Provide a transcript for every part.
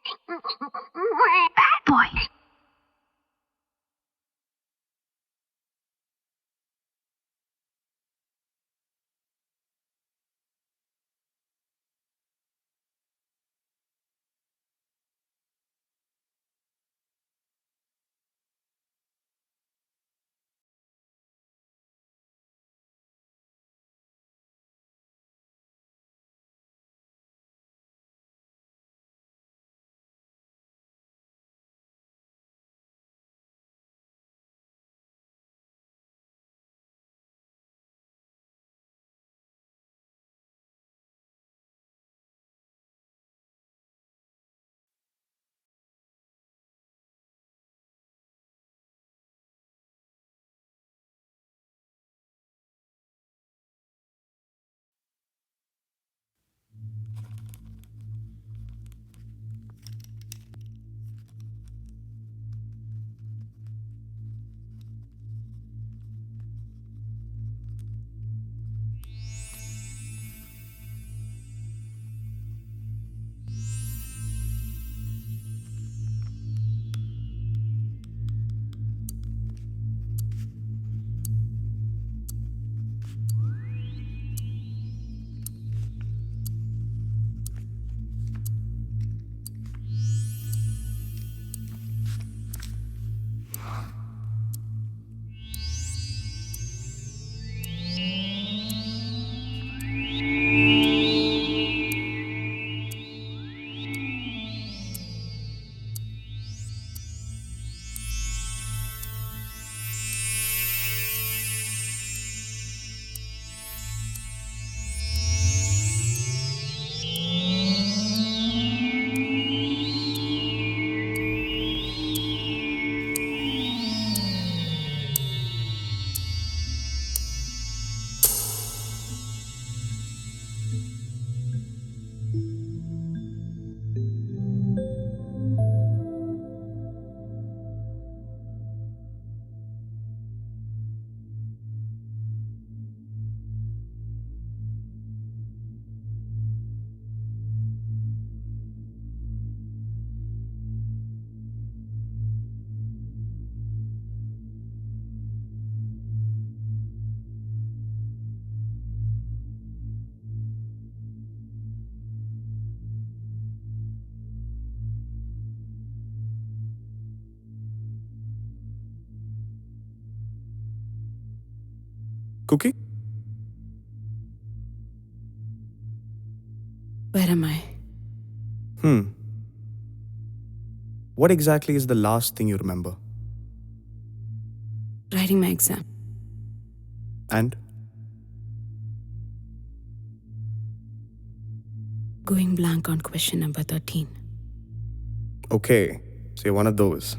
Bad boy. Cookie? Where am I? What exactly is the last thing you remember? Writing my exam. And? Going blank on question number 13. Okay, so you're one of those.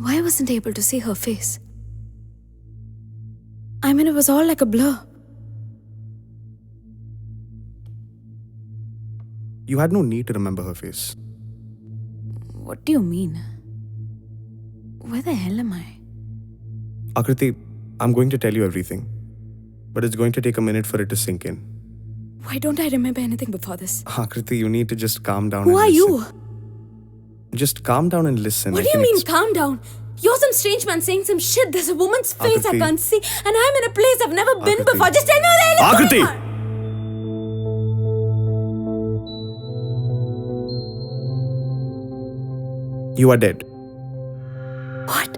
Why wasn't I able to see her face? I mean, it was all like a blur. You had no need to remember her face. What do you mean? Where the hell am I? Akriti, I'm going to tell you everything. But it's going to take a minute for it to sink in. Why don't I remember anything before this? Akriti, you need to just calm down Who and are listen. you? Just calm down and listen. What do you mean, calm down? You're some strange man saying some shit. There's a woman's face I Akriti. can't see, and I'm in a place I've never been Akriti. before. Just tell me what the hell is Akriti! going on. You are dead. What?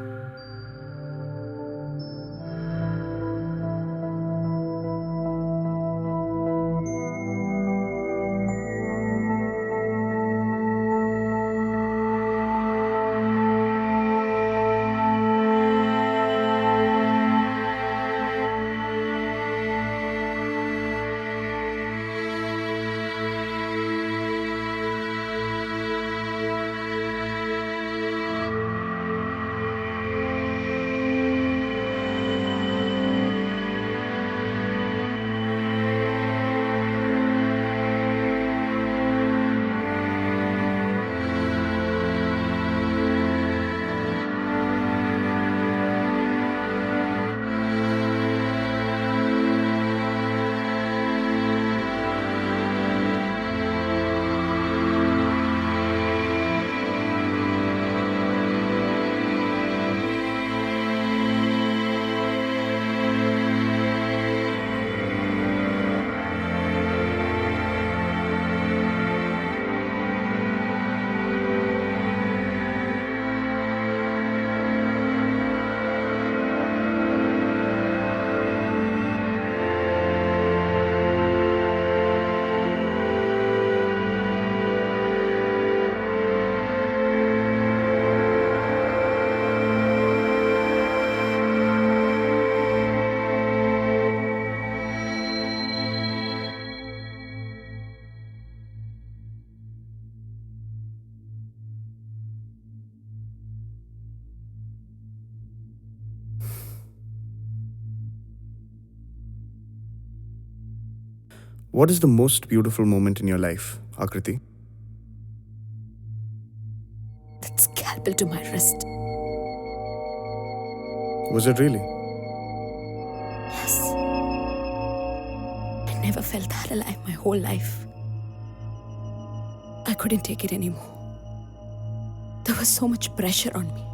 What is the most beautiful moment in your life, Akriti? That scalpel to my wrist. Was it really? Yes. I never felt that alive my whole life. I couldn't take it anymore. There was so much pressure on me.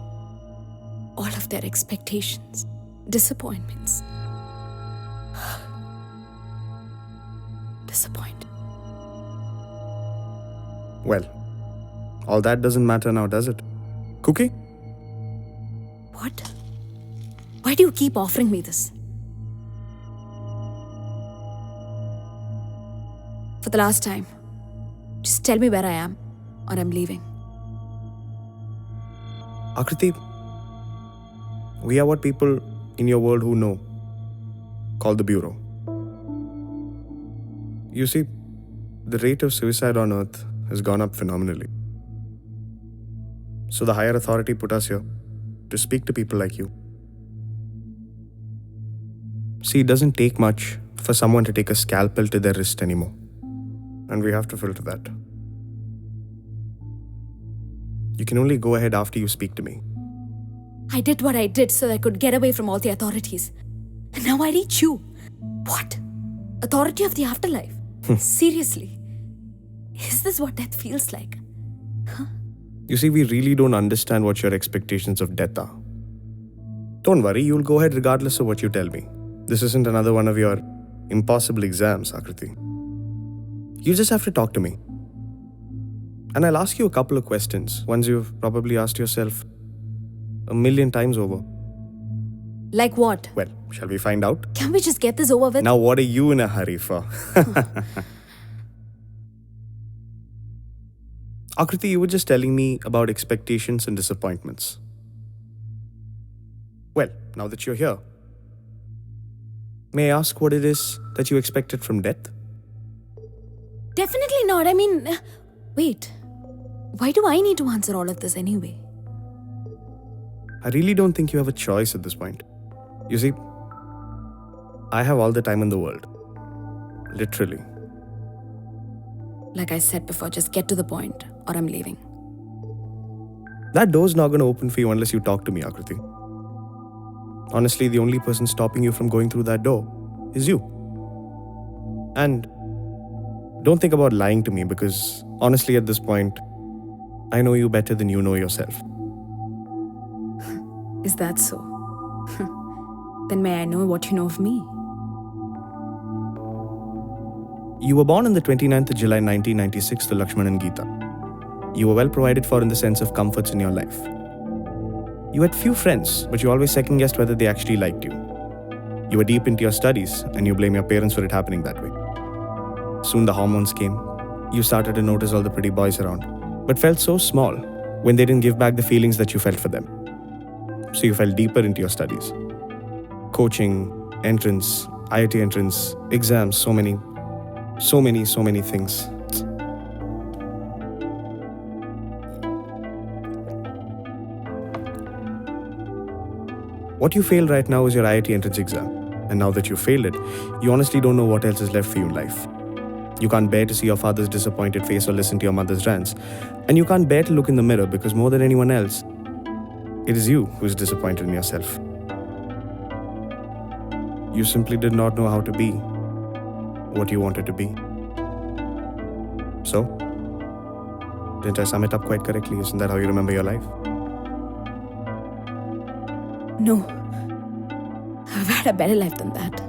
All of their expectations, disappointments. Disappointed. Well, all that doesn't matter now, does it? Cookie? What? Why do you keep offering me this? For the last time, just tell me where I am or I'm leaving. Akriti, we are what people in your world who know call the Bureau. You see, the rate of suicide on Earth has gone up phenomenally. So the higher authority put us here to speak to people like you. See, it doesn't take much for someone to take a scalpel to their wrist anymore. And we have to filter that. You can only go ahead after you speak to me. I did what I did so that I could get away from all the authorities. And now I reach you. What? Authority of the afterlife? Seriously? Is this what death feels like? You see, we really don't understand what your expectations of death are. Don't worry, you'll go ahead regardless of what you tell me. This isn't another one of your impossible exams, Akriti. You just have to talk to me. And I'll ask you a couple of questions, ones you've probably asked yourself 1,000,000 times over. Like what? Well, shall we find out? Can we just get this over with? Now, what are you in a hurry for? Akriti, you were just telling me about expectations and disappointments. Well, now that you're here, may I ask what it is that you expected from death? Definitely not. I mean, wait. Why do I need to answer all of this anyway? I really don't think you have a choice at this point. You see, I have all the time in the world. Literally. Like I said before, just get to the point or I'm leaving. That door's not going to open for you unless you talk to me, Akriti. Honestly, the only person stopping you from going through that door is you. And don't think about lying to me because honestly, at this point, I know you better than you know yourself. Is that so? Then may I know what you know of me? You were born on the 29th of July 1996 to Lakshman and Geeta. You were well provided for in the sense of comforts in your life. You had few friends, but you always second-guessed whether they actually liked you. You were deep into your studies, and you blame your parents for it happening that way. Soon the hormones came. You started to notice all the pretty boys around, but felt so small when they didn't give back the feelings that you felt for them. So you fell deeper into your studies. Coaching, entrance, IIT entrance, exams, so many things. What you failed right now is your IIT entrance exam. And now that you failed it, you honestly don't know what else is left for you in life. You can't bear to see your father's disappointed face or listen to your mother's rants. And you can't bear to look in the mirror because more than anyone else, it is you who is disappointed in yourself. You simply did not know how to be what you wanted to be. So, didn't I sum it up quite correctly? Isn't that how you remember your life? No. I've had a better life than that.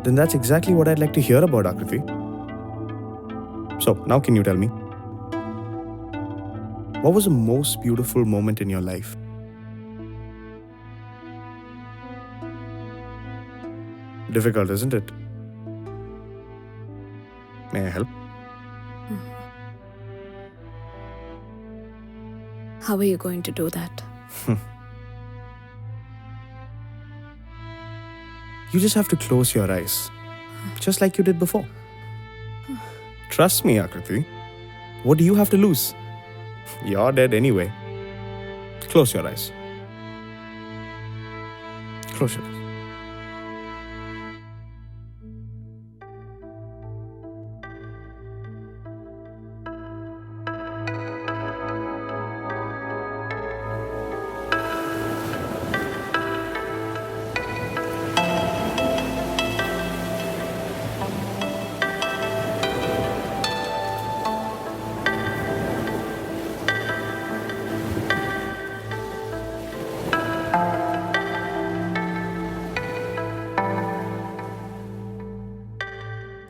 Then that's exactly what I'd like to hear about, Akriti. So, now can you tell me? What was the most beautiful moment in your life? Difficult, isn't it? May I help? How are you going to do that? You just have to close your eyes, just like you did before. Trust me, Akriti. What do you have to lose? You're dead anyway. Close your eyes. Close your eyes.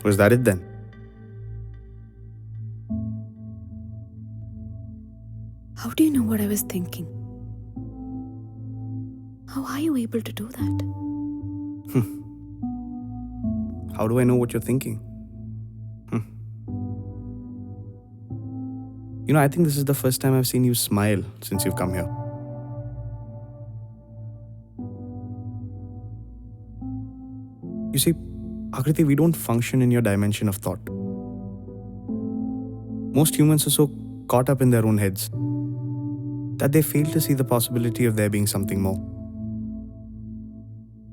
Was that it then? How do you know what I was thinking? How are you able to do that? How do I know what you're thinking? I think this is the first time I've seen you smile since you've come here. You see, Akriti, we don't function in your dimension of thought. Most humans are so caught up in their own heads that they fail to see the possibility of there being something more.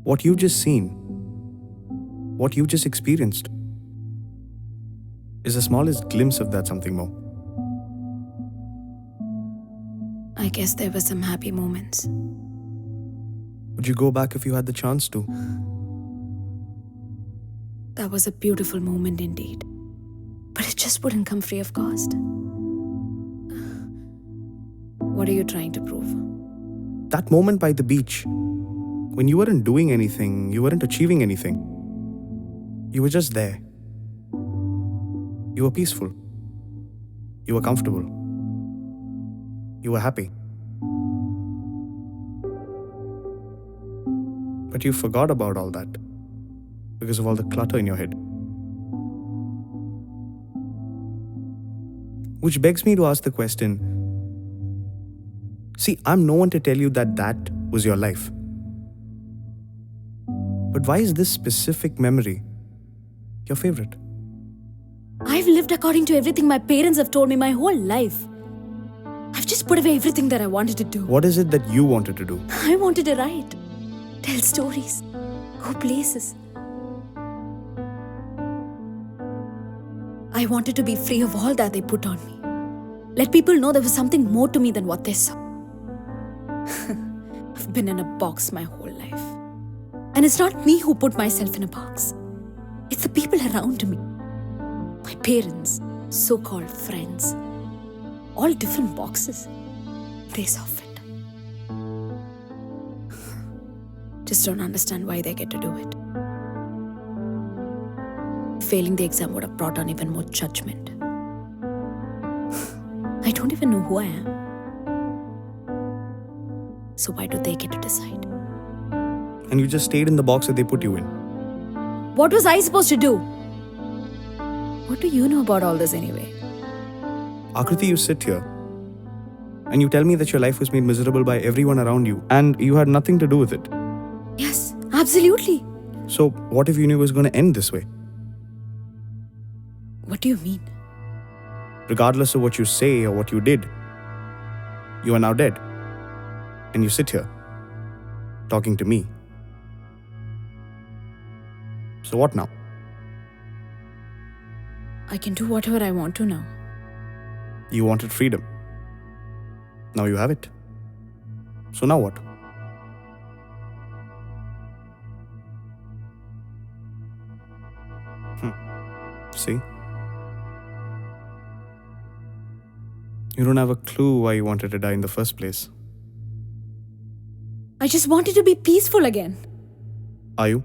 What you've just seen, what you just experienced, is the smallest glimpse of that something more. I guess there were some happy moments. Would you go back if you had the chance to? That was a beautiful moment indeed. But it just wouldn't come free of cost. What are you trying to prove? That moment by the beach, when you weren't doing anything, you weren't achieving anything. You were just there. You were peaceful. You were comfortable. You were happy. But you forgot about all that because of all the clutter in your head. Which begs me to ask the question, see, I'm no one to tell you that that was your life. But why is this specific memory your favorite? I've lived according to everything my parents have told me my whole life. I've just put away everything that I wanted to do. What is it that you wanted to do? I wanted to write, tell stories, go places. I wanted to be free of all that they put on me. Let people know there was something more to me than what they saw. I've been in a box my whole life. And it's not me who put myself in a box. It's the people around me. My parents, so-called friends. All different boxes. They saw fit. Just don't understand why they get to do it. Failing the exam would have brought on even more judgment. I don't even know who I am. So why do they get to decide? And you just stayed in the box that they put you in. What was I supposed to do? What do you know about all this anyway? Akriti, you sit here and you tell me that your life was made miserable by everyone around you and you had nothing to do with it. Yes, absolutely. So what if you knew it was going to end this way? What do you mean? Regardless of what you say or what you did, you are now dead. And you sit here, talking to me. So what now? I can do whatever I want to now. You wanted freedom. Now you have it. So now what? See? You don't have a clue why you wanted to die in the first place. I just wanted to be peaceful again. Are you?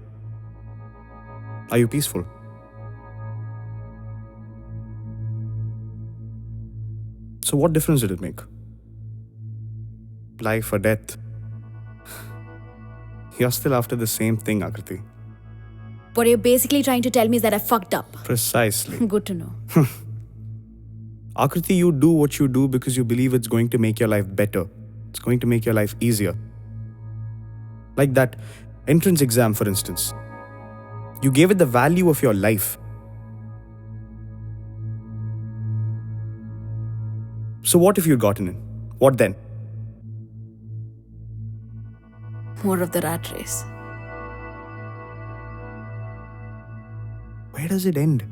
Are you peaceful? So what difference did it make? Life or death? You're still after the same thing, Akriti. What you're basically trying to tell me is that I fucked up. Precisely. Good to know. Akriti, you do what you do because you believe it's going to make your life better. It's going to make your life easier. Like that entrance exam, for instance. You gave it the value of your life. So what if you'd gotten in? What then? More of the rat race. Where does it end?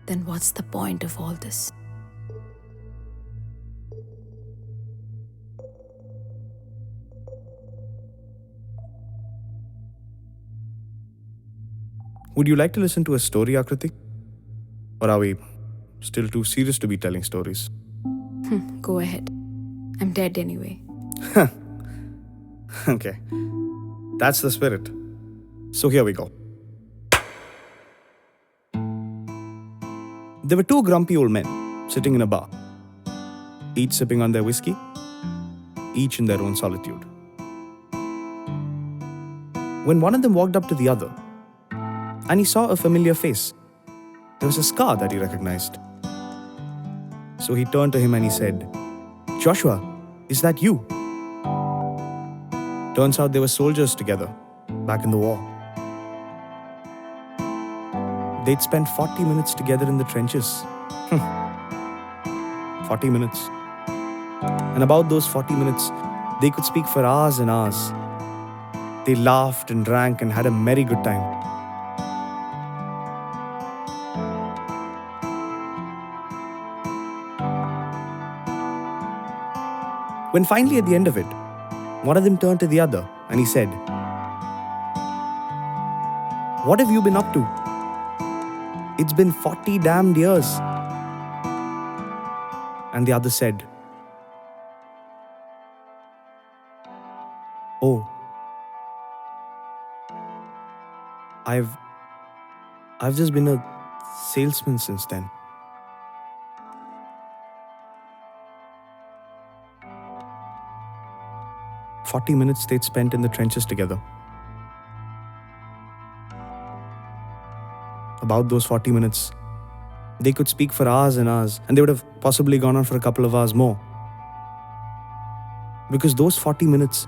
Then what's the point of all this? Would you like to listen to a story, Akriti? Or are we still too serious to be telling stories? Go ahead. I'm dead anyway. Okay, that's the spirit. So here we go. There were two grumpy old men sitting in a bar, each sipping on their whiskey, each in their own solitude. When one of them walked up to the other, and he saw a familiar face, there was a scar that he recognized. So he turned to him and he said, "Joshua, is that you?" Turns out they were soldiers together, back in the war. They'd spent 40 minutes together in the trenches. 40 minutes. And about those 40 minutes, they could speak for hours and hours. They laughed and drank and had a merry good time. When finally at the end of it, one of them turned to the other and he said, "What have you been up to? It's been 40 damned years." And the other said, "Oh, I've just been a salesman since then." "40 minutes they'd spent in the trenches together. About those 40 minutes, they could speak for hours and hours, and they would have possibly gone on for a couple of hours more. Because those 40 minutes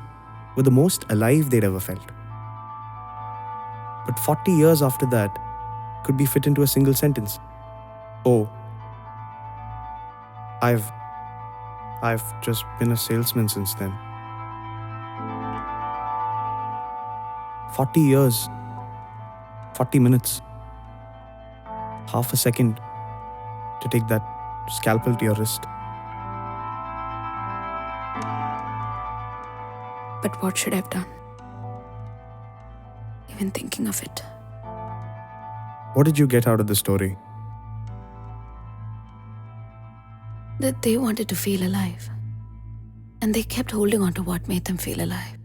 were the most alive they'd ever felt. But 40 years after that could be fit into a single sentence. Oh, I've just been a salesman since then. 40 years, 40 minutes, half a second to take that scalpel to your wrist. But what should I have done? Even thinking of it. What did you get out of the story? That they wanted to feel alive. And they kept holding on to what made them feel alive.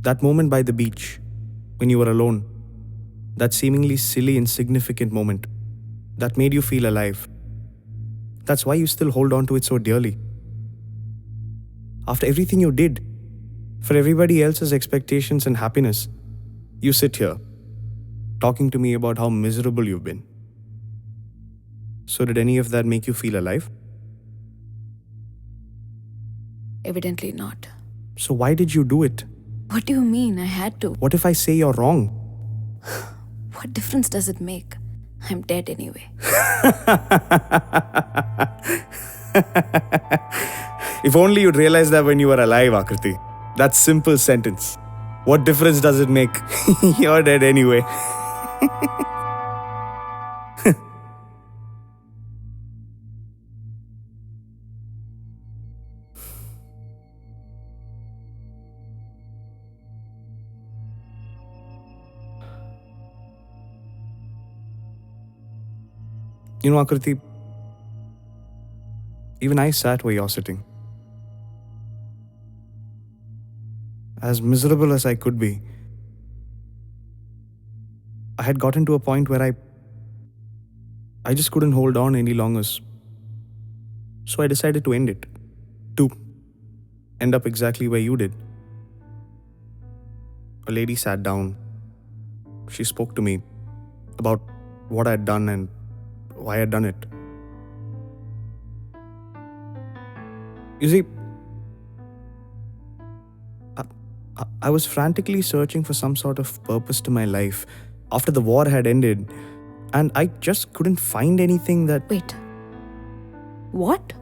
That moment by the beach, when you were alone, that seemingly silly, insignificant moment that made you feel alive. That's why you still hold on to it so dearly. After everything you did, for everybody else's expectations and happiness, you sit here, talking to me about how miserable you've been. So did any of that make you feel alive? Evidently not. So why did you do it? What do you mean I had to? What if I say you're wrong? What difference does it make? I'm dead anyway. If only you'd realized that when you were alive, Akriti. That simple sentence. What difference does it make? You're dead anyway. You know, Akriti, even I sat where you're sitting. As miserable as I could be, I had gotten to a point where I just couldn't hold on any longer. So I decided to end it. To end up exactly where you did. A lady sat down. She spoke to me about what I had done and why I had done it. You see, I was frantically searching for some sort of purpose to my life after the war had ended, and I just couldn't find anything that... Wait. What?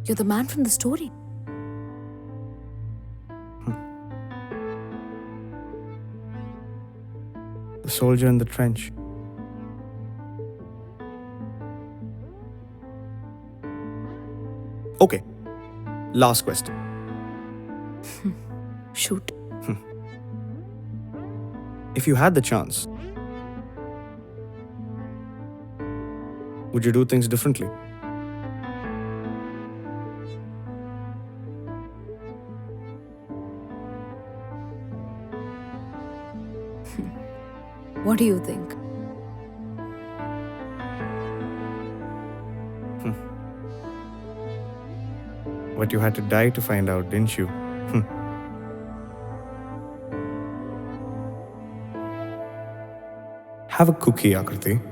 You're the man from the story. The soldier in the trench. Okay, last question. Shoot. If you had the chance, would you do things differently? What do you think? But you had to die to find out, didn't you? Have a cookie, Akriti.